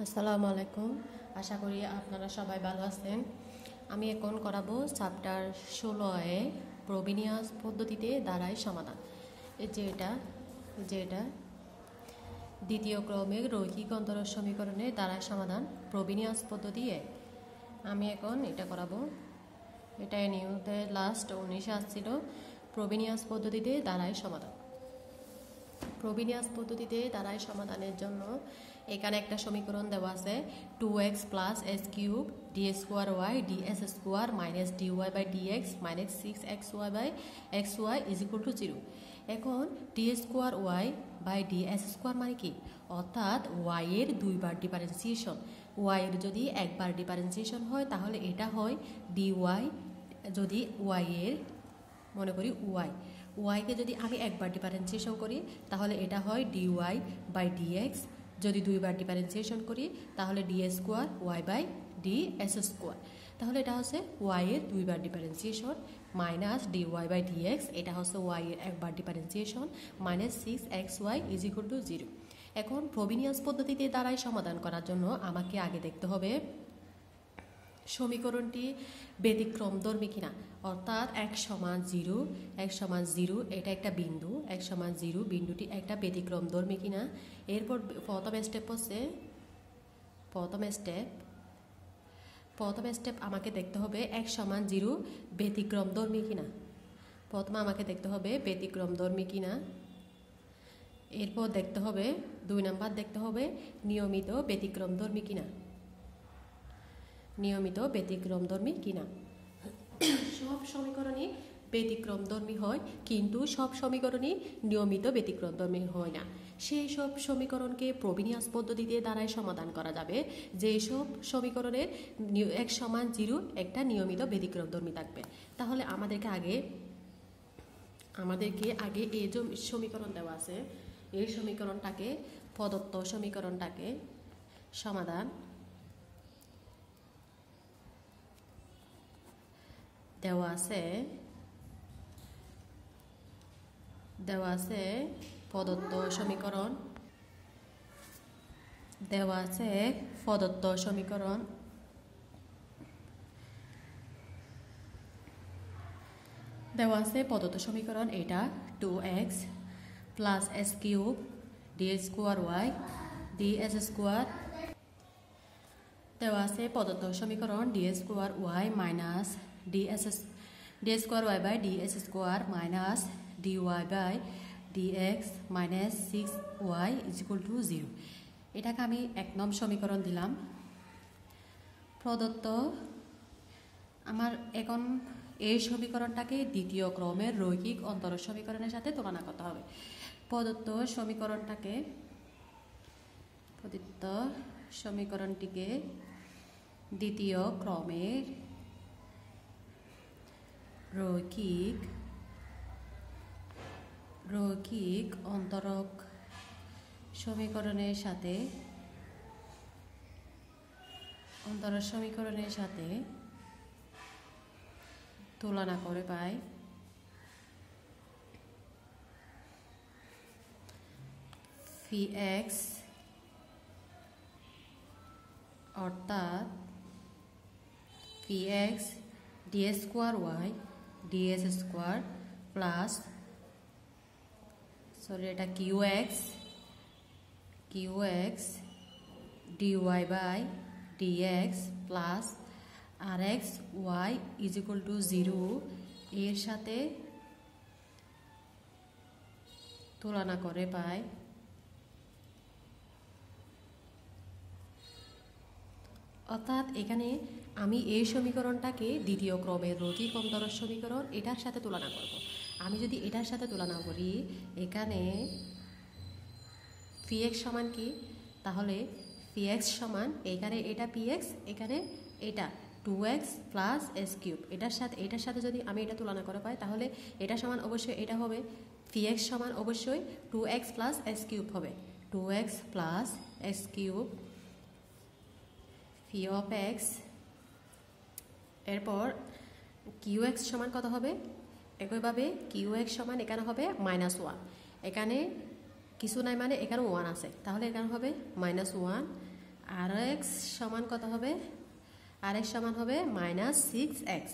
আসসালামু আলাইকুম। আশা করি আপনারা সবাই ভালো আছেন। আমি এখন করাবো চ্যাপ্টার 16 প্রোবিনিয়াস পদ্ধতিতে দাঁড়ায় সমাধান। এই যে এটা দ্বিতীয় ক্রমের রৈখিক অন্তরজ সমীকরণের দাঁড়ায় সমাধান প্রোবিনিয়াস পদ্ধতি আমি এখন এটা করাবো। এটা নিউতে লাস্ট 19 আসছিল প্রোবিনিয়াস পদ্ধতিতে দাঁড়ায় সমাধান। প্রোবিনিয়াস পদ্ধতিতে দাঁড়ায় সমাধানের জন্য এখানে একটা সমীকরণ দেওয়া আছে 2x plus s cube d square y d s square minus d y by d x minus 6xy by x y is equal to 0। এখন d square y by d s square মানে কি, অর্থাৎ Y এর দুইবার differentiation. Y এর যদি একবার differentiation হয় তাহলে এটা হয় ডি ওয়াই। যদি ওয়াই এর মনে করি ওয়াইকে যদি আমি একবার ডিফারেন্সিয়েশন করি তাহলে এটা হয় d y by d x. যদি দুইবার ডিফারেন্সিয়েশন করি তাহলে d square y by d s square. তাহলে এটা হচ্ছে ওয়াই এর দুইবার differentiation minus d y by d x, এটা হচ্ছে ওয়াই এর একবার differentiation minus 6xy is equal to 0। এখন প্রোবিনিয়াস পদ্ধতিতে দ্বারাই সমাধান করার জন্য আমাকে আগে দেখতে হবে সমীকরণটি ব্যতিক্রমধর্মী কিনা, অর্থাৎ x সমান 0 এটা একটা বিন্দু, x সমান 0 বিন্দুটি একটা ব্যতিক্রমধর্মী কিনা। এরপর প্রথম স্টেপ আমাকে দেখতে হবে x সমান 0 ব্যতিক্রমধর্মী কিনা। প্রথমে আমাকে দেখতে হবে ব্যতিক্রমধর্মী কিনা। এরপর দেখতে হবে 2 নাম্বার দেখতে হবে নিয়মিত ব্যতিক্রমধর্মী কিনা। সব সমীকরণই ব্যতিক্রমধর্মী হয়, কিন্তু সব সমীকরণই নিয়মিত ব্যতিক্রমধর্মী হয় না। সেই সব সমীকরণকে প্রোবিনিয়াস পদ্ধতিতে দ্বারাই সমাধান করা যাবে যেসব সমীকরণের x সমান 0 একটা নিয়মিত ব্যতিক্রমধর্মী থাকবে। তাহলে আমাদেরকে আগে এই যে সমীকরণ দেওয়া আছে এই সমীকরণটাকে প্রদত্ত সমীকরণটাকে সমাধান দেওয়া আছে প্রদত্ত সমীকরণ এটা 2x plus s cube d square y d s square দেওয়া আছে প্রদত্ত সমীকরণ d square y minus d square y by d s square minus d y by d x minus 6y is equal to 0। এটাকে আমি 1 নং সমীকরণ দিলাম। প্রদত্ত আমার এখন এই সমীকরণটাকে দ্বিতীয় ক্রমের রৈখিক অন্তরজ সমীকরণের সাথে তুলনা করতে হবে। প্রদত্ত সমীকরণটিকে দ্বিতীয় ক্রমের রৈখিক অন্তরক সমীকরণের সাথে তুলনা করে পাই px অর্থাৎ px d square y d s square plus এটা qx dy by dx plus rx y is equal to 0 এর সাথে তুলনা করে পাই অর্থাৎ এখানে আমি এই সমীকরণটাকে দ্বিতীয় ক্রমের রৈখিক অন্তরজ সমীকরণ এটার সাথে তুলনা করব। আমি যদি এটার সাথে তুলনা করি এখানে px সমান কি, তাহলে px সমান এখানে এটা px এখানে এটা 2x প্লাস এস কিউব এটার সাথে যদি আমি এটা তুলনা করে পাই তাহলে এটা সমান অবশ্যই এটা হবে px সমান অবশ্যই 2x প্লাস এস কিউব হবে 2x plus s cube phi of x। এরপর qx সমান কত হবে, একইভাবে qx সমান এখানে হবে -1, এখানে কিছু নাই মানে এখানে 1 আছে, তাহলে এখানে হবে -1 আর এক্স সমান কত হবে? আর এক্স সমান হবে -6x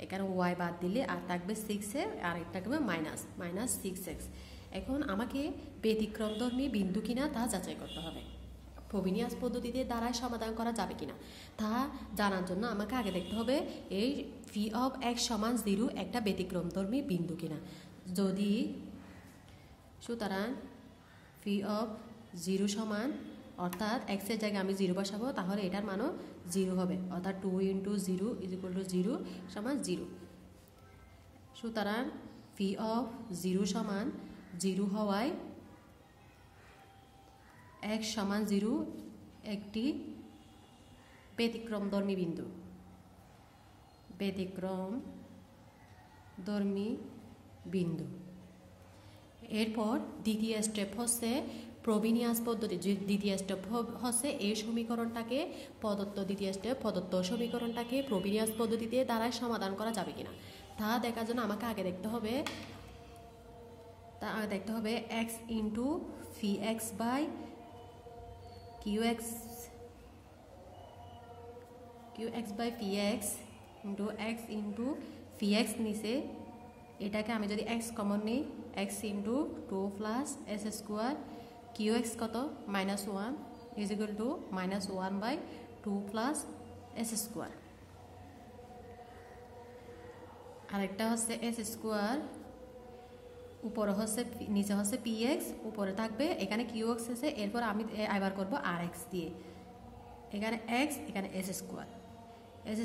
এখানে ওয়াই বাদ দিলে আর থাকবে 6 আর একটা থাকবে -6x। এখন আমাকে ব্যতিক্রমধর্মী বিন্দু কিনা তা যাচাই করতে হবে। ফ্রোবিনিয়াস পদ্ধতিতে দ্বারাই সমাধান করা যাবে কিনা তা জানার জন্য আমাকে আগে দেখতে হবে এই ফি অফ x সমান 0 একটা ব্যতিক্রমধর্মী বিন্দু কিনা। যদি সুতরাং ফি অফ 0 সমান, অর্থাৎ x এর জায়গায় আমি 0 বসাবো, তাহলে এটার মানও 0 হবে, অর্থাৎ 2 × 0 = 0 সমান 0। সুতরাং ফি অফ 0 সমান 0 হওয়ায় x সমান 0 একটি ব্যতিক্রমধর্মী বিন্দু। এরপর দ্বিতীয় স্টেপ হচ্ছে ফ্রোবিনিয়াস পদ্ধতি। দ্বিতীয় স্টেপ হচ্ছে এই সমীকরণটাকে প্রদত্ত সমীকরণটাকে ফ্রোবিনিয়াস পদ্ধতিতে দ্বারাই সমাধান করা যাবে কিনা তা দেখার জন্য আমাকে আগে দেখতে হবে x × phi x by qx by px into x into phi x নিচে এটাকে আমি যদি x কমন নিই, x into 2 plus s square qx কত -1 is equal to -1 by 2 plus s square। আরেকটা হচ্ছে s square, উপরে হচ্ছে নিচে হচ্ছে px, উপরে থাকবে এখানে qx আছে, এরপর আমি আবার করব rx দিয়ে, এখানে x এখানে s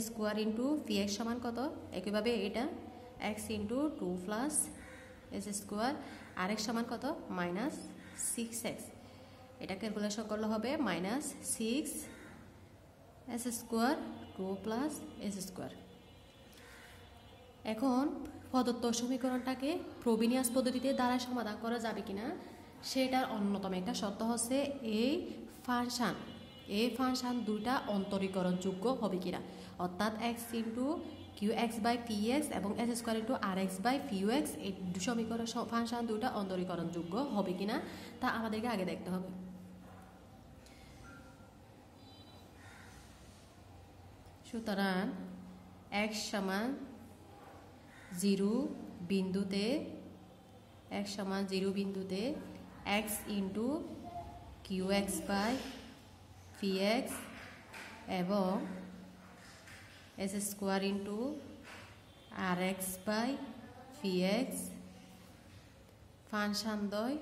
square into px সমান কত, একইভাবে এটা x into 2 plus s square, rx সমান কত -6x। এটা ক্যালকুলেশন করলে হবে -6 s square 2 plus s square। এখন প্রদত্ত সমীকরণটাকে ফ্রোবিনিয়াস পদ্ধতিতে দ্বারা সমাধান করা যাবে কিনা সেটার অন্যতম একটা শর্ত হচ্ছে এই ফাংশন দুইটা অন্তরীকরণযোগ্য হবে কিনা, অর্থাৎ x into qx by px এবং s square into rx by pux এই সমীকরণ ফাংশন দুইটা অন্তরীকরণযোগ্য হবে কিনা তা আমাদেরকে আগে দেখতে হবে। সুতরাং x সমান 0 বিন্দুতে x into qx by px এবং s square into rx by px function দ্বয়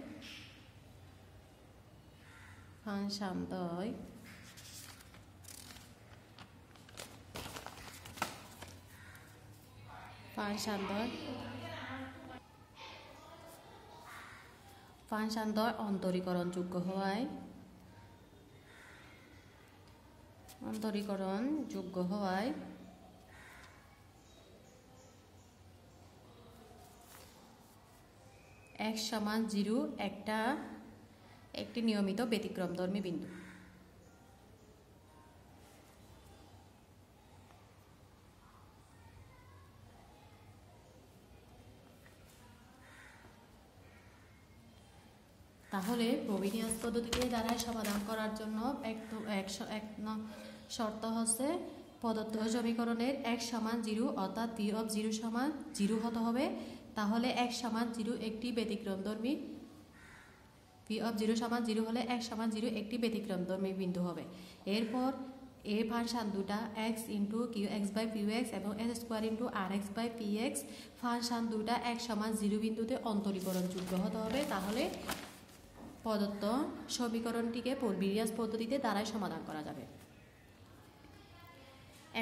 অন্তরীকরণযোগ্য হওয়ায় x সমান 0 একটি নিয়মিত ব্যতিক্রমধর্মী বিন্দু। তাহলে ফ্রোবিনিয়াস পদ্ধতিতে দ্বারাই সমাধান করার জন্য এক শর্ত হচ্ছে প্রদত্ত সমীকরণের x সমান 0 অর্থাৎ p of 0 সমান 0 হতে হবে, তাহলে x সমান 0 একটি ব্যতিক্রমধর্মী p of 0 সমান 0 হলে x সমান 0 একটি ব্যতিক্রমধর্মী বিন্দু হবে। এরপর এই ফাংশন দুটা x into qx by px এবং s square into rx by px function দুটা x সমান 0 বিন্দুতে অন্তরীকরণযোগ্য হতে হবে, তাহলে প্রদত্ত সমীকরণটিকে ফ্রোবিনিয়াস পদ্ধতিতে দ্বারাই সমাধান করা যাবে।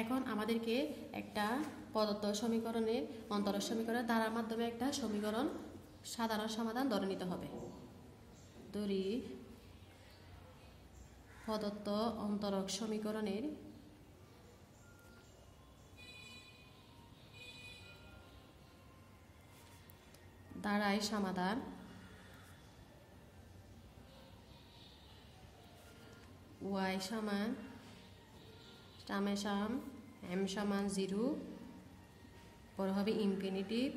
এখন আমাদেরকে একটা প্রদত্ত সমীকরণের অন্তরক সমীকরণের ধারার মাধ্যমে একটা সমীকরণ সাধারণ সমাধান ধরে নিতে হবে। প্রদত্ত অন্তরক সমীকরণের দ্বারাই সমাধান y সমান সামেশন m সমান 0 পর হবে infinitive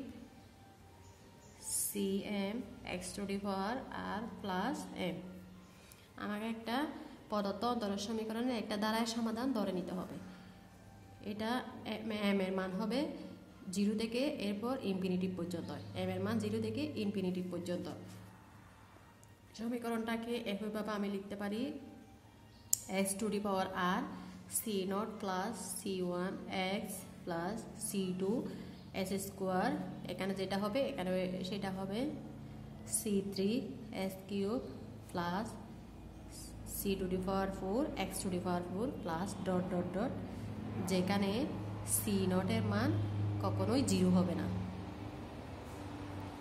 cm x to the power r plus m। আমাকে একটা প্রদত্ত অন্তরজ সমীকরণের একটা ধারার সমাধান ধরে নিতে হবে। এটা এম এর মান হবে 0 থেকে এরপর ইনফিনিটিভ পর্যন্ত। এম এর মান 0 থেকে ইনফিনিটিভ পর্যন্ত। সমীকরণটাকে একইভাবে আমি লিখতে পারি x to the power r c0 plus c1 x plus c2 s square, এখানে যেটা হবে এখানে সেটা হবে c3 s cube plus c to the power 4 x to the power 4 plus dot dot dot, যেখানে c0 এর মান কখনোই 0 হবে না।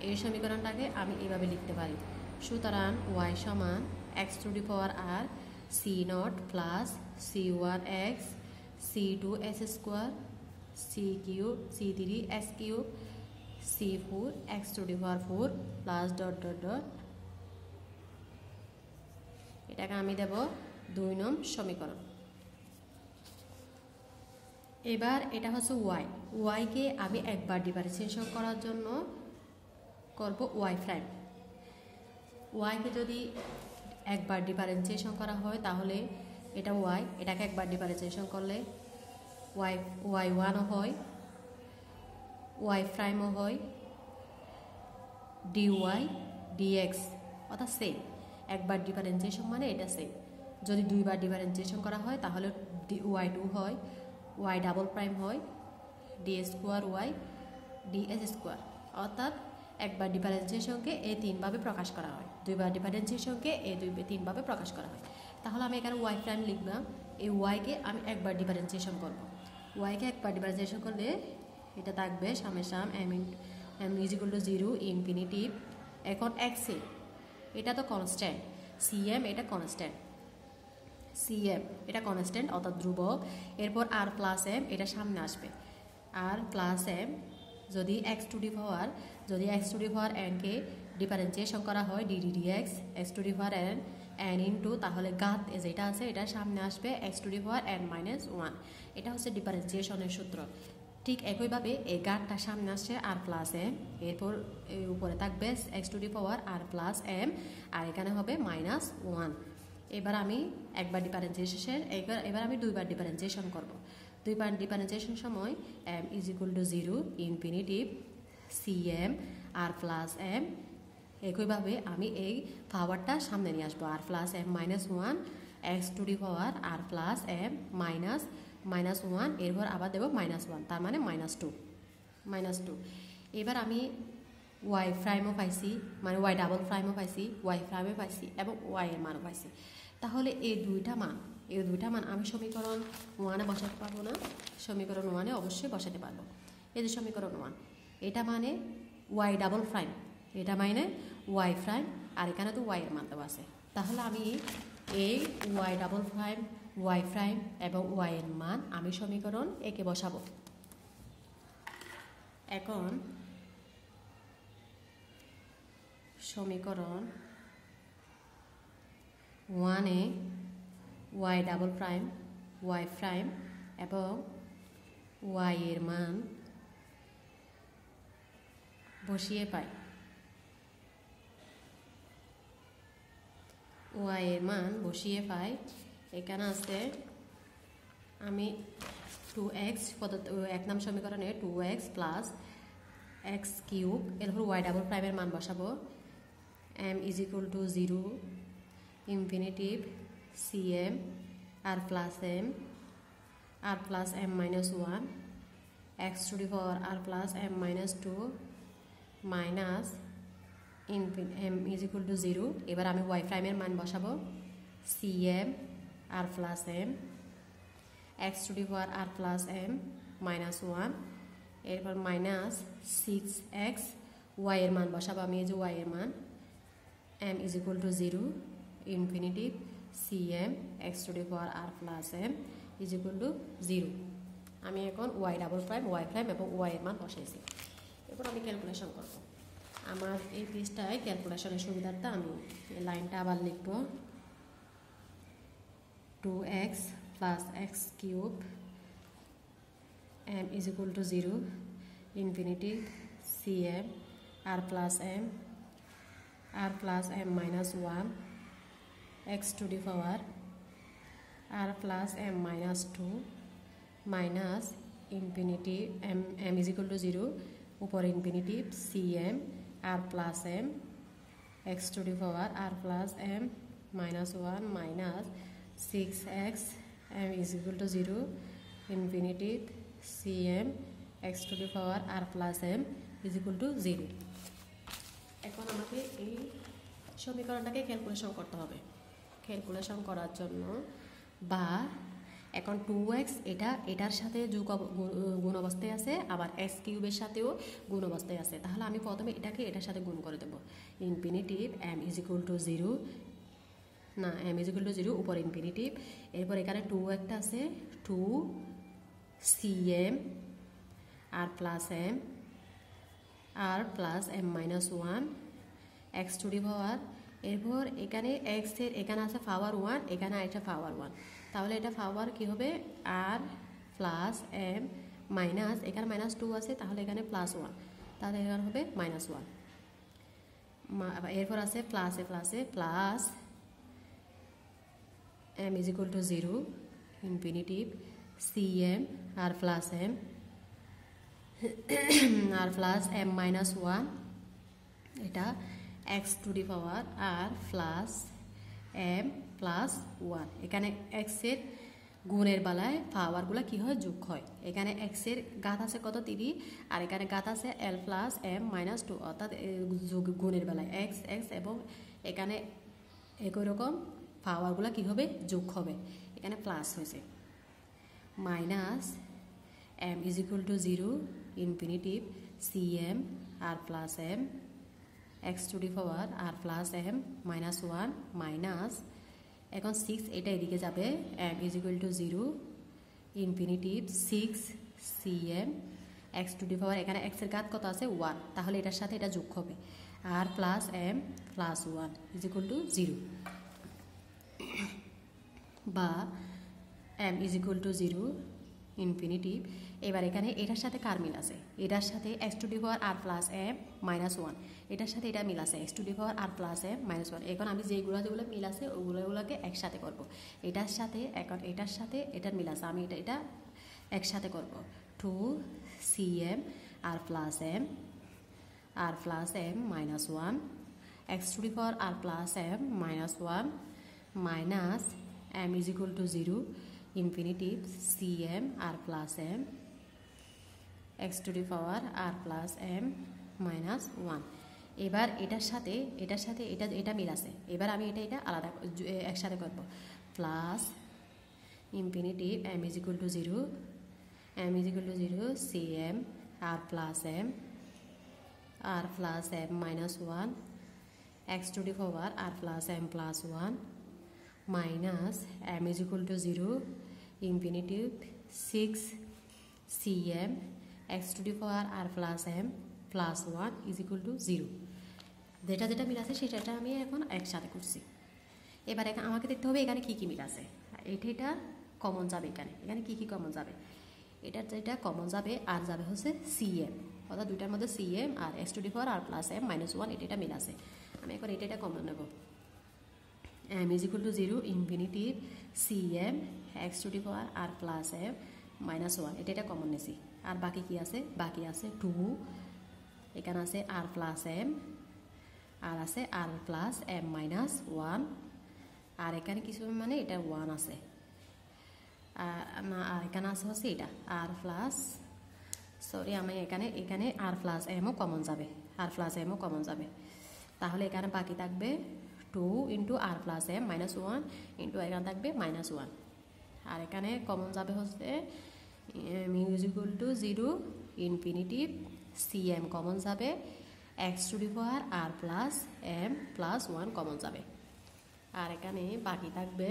এই সমীকরণটাকে আমি এভাবে লিখতে পারি। সুতরাং y সমান x to the power r c0 plus c1 x c2 s square c cube c3 s cube c4 x to the power 4 plus dot dot dot, এটাকে আমি দেব 2 নং সমীকরণ। এবার এটা হচ্ছে y কে আমি একবার ডিফারেন্সিয়েশন করার জন্য করব y প্রাইম। y কে যদি একবার ডিফারেন্সিয়েশন করা হয় তাহলে এটা y, এটাকে একবার ডিফারেন্সিয়েশন করলে y1 হয়, y প্রাইমও হয়, dy dx অর্থাৎ সেম। একবার ডিফারেন্সিয়েশন মানে এটা সেম। যদি দুইবার ডিফারেন্সিয়েশন করা হয় তাহলে y2 হয়, y ডাবল প্রাইম হয়, D square y ds square. অর্থাৎ একবার ডিফারেন্সিয়েশনকে এই 3 ভাবে প্রকাশ করা হয়, দুইবার ডিফারেন্সিয়েশনকে এই 3 ভাবে প্রকাশ করা হয়। তাহলে আমি এখানে y প্রাইম লিখলাম, এই y কে আমি একবার ডিফারেন্সিয়েশন করব। y কে একবার ডিফারেন্সিয়েশন করলে এটা থাকবে সামেশাম m is equal to 0 infinitive. এখন x এ এটা তো কনস্ট্যান্ট, cm এটা কনস্ট্যান্ট, cm এটা কনস্ট্যান্ট অর্থাৎ ধ্রুবক। এরপর r প্লাস m এটা সামনে আসবে, r প্লাস m যদি x to the power n K differentiation করা হয় dd dx x to the power n into, তাহলে ঘাত যেটা আছে এটা সামনে আসবে x to the power n minus 1। এটা হচ্ছে ডিফারেন্সিয়েশনের সূত্র। ঠিক একইভাবে এই ঘাতটা সামনে আসছে r প্লাস m, এরপর উপরে থাকবে x to the power r plus m, আর এখানে হবে মাইনাস 1। এবার আমি একবার ডিফারেন্সিয়েশন, এবার আমি দুইবার ডিফারেন্সিয়েশন করব। দুইবার ডিফারেন্সিয়েশন সময় m is equal to 0 infinitive cm r plus m। একইভাবে আমি এই পাওয়ারটা সামনে নিয়ে আসবো, r plus m minus 1 x to the power r plus m minus 1, এরপর আবার দেবো মাইনাস 1, তার মানে মাইনাস টু। এবার আমি y প্রাইমও পাইছি, মানে y ডাবল প্রাইমও পাইছি, y প্রাইমও পাইছি এবং y এর মানও পাইছি। তাহলে এই দুইটা মান আমি সমীকরণ 1-এ বসাতে পারবো না? সমীকরণ 1-এ অবশ্যই বসাতে পারবো। এই যে সমীকরণ 1, এটা মানে y ডাবল প্রাইম, এটা মানে y প্রাইম, আর এখানে তো y এর মান দেওয়া আছে। তাহলে আমি এই y double prime, y prime এবং y এর মান আমি সমীকরণ একে বসাবো। এখন সমীকরণ 1-এ y double prime, y prime এবং y এর মান বসিয়ে পাই। y এর মান বসিয়ে পাই, এখানে আছে আমি 2x এক নাম সমীকরণে 2x প্লাস x কিউব, এরপর y ডাবল প্রাইমের মান বসাবো, m is equal to 0 infinitive cm r plus m minus 1 x to the power r plus m minus 2 minus m is equal to 0। এবার আমি y প্রাইমের মান বসাবো, cm r plus m x to the power r plus m minus 1, এরপর minus 6x, y এর মান বসাবো আমি, এই যে y এর মান m is equal to 0 infinitive cm x to the power r plus m is equal to 0। আমি এখন y double prime, y prime এবং y এর মান বসাইছি। এরপর আমি ক্যালকুলেশন করব। আমার এই পেজটায় ক্যালকুলেশনের সুবিধার্থে আমি এই লাইনটা আবার লিখব, 2x plus x cube m is equal to 0 infinitive cm r plus m minus 1 x to the power r plus m minus 2 minus infinity m is equal to 0 উপর infinity cm r plus m x to the power r plus m minus 1 minus 6x m is equal to 0 infinity cm x to the power r plus m is equal to 0. এখন আমাকে এই সমীকরণটাকে calculation করতে হবে। Calculation করার জন্য বা এখন 2x এটার সাথে গুণ অবস্থায় আছে, আবার x কিউবের সাথেও গুণ অবস্থায় আছে। তাহলে আমি প্রথমে এটাকে এটার সাথে গুণ করে দেব। Infinitive m is equal to 0 না m ইজ ইকুয়াল টু 0 উপর ইনফিনিটিভ, এরপর এখানে 2 একটা আছে 2 cm r plus m minus 1 x to the power, এরপর এখানে x এর এখানে আছে পাওয়ার 1, এখানে এটা পাওয়ার 1, তাহলে এটা পাওয়ার কি হবে r plus m মাইনাস এখানে মাইনাস 2 আছে, তাহলে এখানে প্লাস 1, তাহলে এখানে হবে মাইনাস 1, এরপর আছে প্লাসে plus m is equal to 0 infinitive cm r plus m minus 1 এটা x to the power r plus m plus 1, এখানে x এর গুণের বেলায় পাওয়ারগুলো কি হয় যোগ হয়। এখানে x এর ঘাত আছে কত 3 আর এখানে ঘাত আছে l plus m minus 2, অর্থাৎ গুণের বেলায় x এবং এখানে একই রকম পাওয়ারগুলো কি হবে যোগ হবে, এখানে প্লাস হয়েছে minus m is equal to 0 infinitive cm r plus m x to the power r plus m minus 1 minus এখন 6 এটা এদিকে যাবে m is equal to 0 infinitive 6 cm x to the power এখানে x এর ঘাত কত আছে 1, তাহলে এটার সাথে এটা যোগ হবে r plus m plus 1 is equal to 0 বা m is equal to 0 infinitive. এবার এখানে এটার সাথে কার মিল আছে, এটার সাথে x to the power r plus m minus 1, এটার সাথে এটা মিল আছে x to the power r plus m minus 1। এখন আমি যেগুলো মিল আছে ওগুলোকে একসাথে করব, এটার সাথে এখন এটার সাথে এটার মিল আছে, আমি এটা একসাথে করব 2 cm r plus m minus 1 x to the power r plus m minus 1 minus m is equal to 0 infinitive cm r plus m x to the power r plus m minus 1। এবার এটার সাথে এটা মিল আছে, এবার আমি এটা আলাদা একসাথে করব plus infinitive m is equal to 0 cm r plus m minus 1 x to the power r plus m plus 1 minus m is equal to 0 infinitive 6 cm x to the power r plus m plus 1 is equal to 0। যেটা মিল আছে সেটা আমি এখন একসাথে করছি। এবার আমাকে দেখতে হবে এখানে কি মিল আছে, এটা কমন যাবে, এখানে কি কমন যাবে, যেটা কমন যাবে আর যাবে হচ্ছে cm, অর্থাৎ দুইটার মধ্যে cm R x to the power r plus m minus 1 এটা মিল আছে। আমি এখন এটা কমন নেব m is equal to 0 infinitive cm x to the power r plus m minus 1 এটা কমন নিছি। আর বাকি কি আছে, বাকি আছে 2, এখানে আছে r plus m আর আছে r plus m minus 1, আর এখানে কিছু মানে এটা 1 আছে না, আর এখানে আছে হচ্ছে এটা r plus আমি এখানে r plus m ও কমন যাবে, তাহলে এখানে বাকি থাকবে 2 into r plus m minus 1 into এখানে থাকবে minus 1, আর এখানে কমন যাবে হচ্ছে m is equal to 0 infinitive cm common যাবে x to the power r plus m plus 1 common যাবে, আর এখানে বাকি থাকবে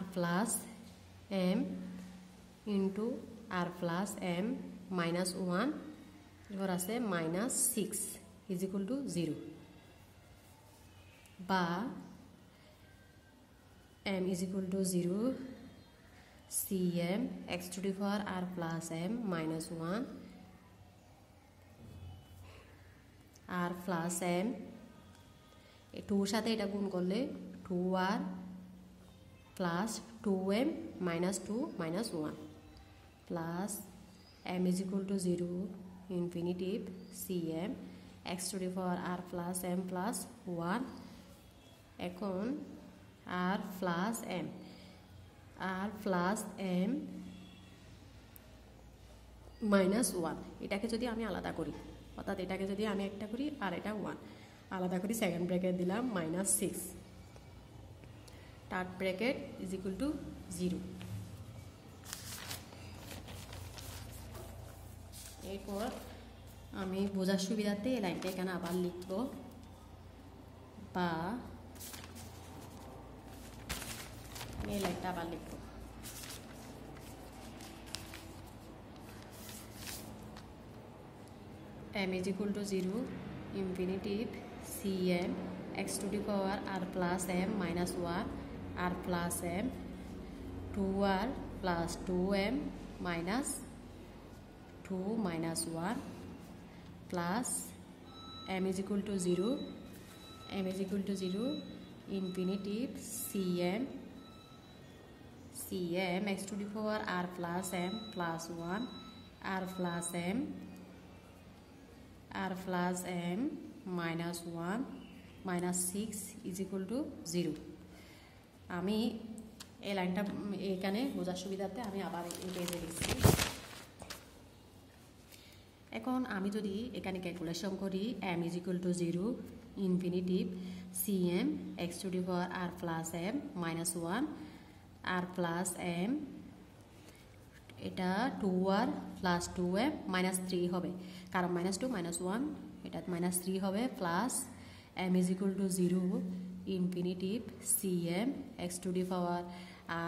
r plus m into r plus m minus 1 এবার আছে minus 6 is equal to 0 বা m is equal to 0 cm x to the power r plus m minus 1 r plus m টুর সাথে এটা গুণ করলে 2r plus 2m minus 2 minus 1 plus m is equal to 0 infinitive cm x to the power r plus m plus 1 এখন r plus m minus 1 এটাকে যদি আমি আলাদা করি অর্থাৎ এটাকে যদি আমি একটা করি আর এটা 1 আলাদা করি সেকেন্ড ব্র্যাকেট দিলাম minus 6 third bracket is equal to 0 এরপর আমি বোঝার সুবিধার্থে এই লাইনটা এখানে আবার লিখব বা এই লাইনটা আবার লিখব m is equal to 0 infinitive cm x to the power r plus m minus 1 r plus m 2r plus 2m minus 2 minus 1 plus m is equal to 0 infinitive cm x to the power r plus m plus 1 r plus m minus 1 minus 6 is equal to 0 আমি এই লাইনটা এখানে বোঝার সুবিধার্থে আমি আবার এই পেজে লিখছি এখন আমি যদি এখানে ক্যালকুলেশন করি m is equal to 0 infinitive cm x to the power r plus m minus 1 r plus m এটা 2r plus 2m minus 3 হবে কারণ minus 2 minus 1 এটা minus 3 হবে plus m is equal to 0 infinitive cm x to the power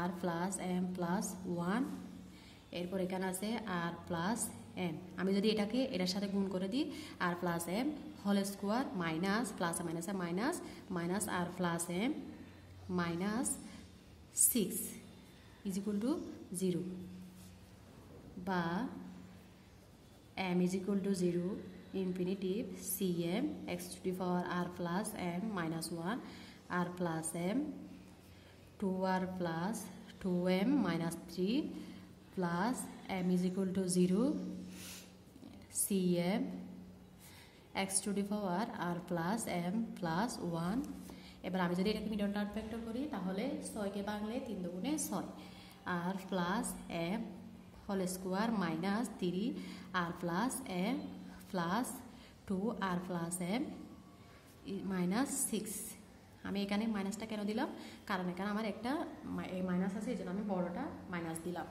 r plus m plus 1 এরপর এখানে আছে r plus m আমি যদি এটাকে এটার সাথে গুণ করে দিই r plus m whole square minus plus মাইনাসে minus minus r plus m minus 6 is equal to 0 বা m is equal to 0 infinitive cm x to the power r plus m minus 1 r plus m 2r plus 2m minus 3 plus m is equal to 0 cm x to the power r plus m plus 1 এবার আমি যদি এটাকে middle term factor করি তাহলে 6 কে ভাঙলে 3 দুগুণে 6 r plus m whole square minus 3 r plus m plus 2 r plus m minus 6 আমি এখানে মাইনাসটা কেন দিলাম কারণ এখানে আমার একটা মাইনাস আছে এজন্য আমি বড়টা মাইনাস দিলাম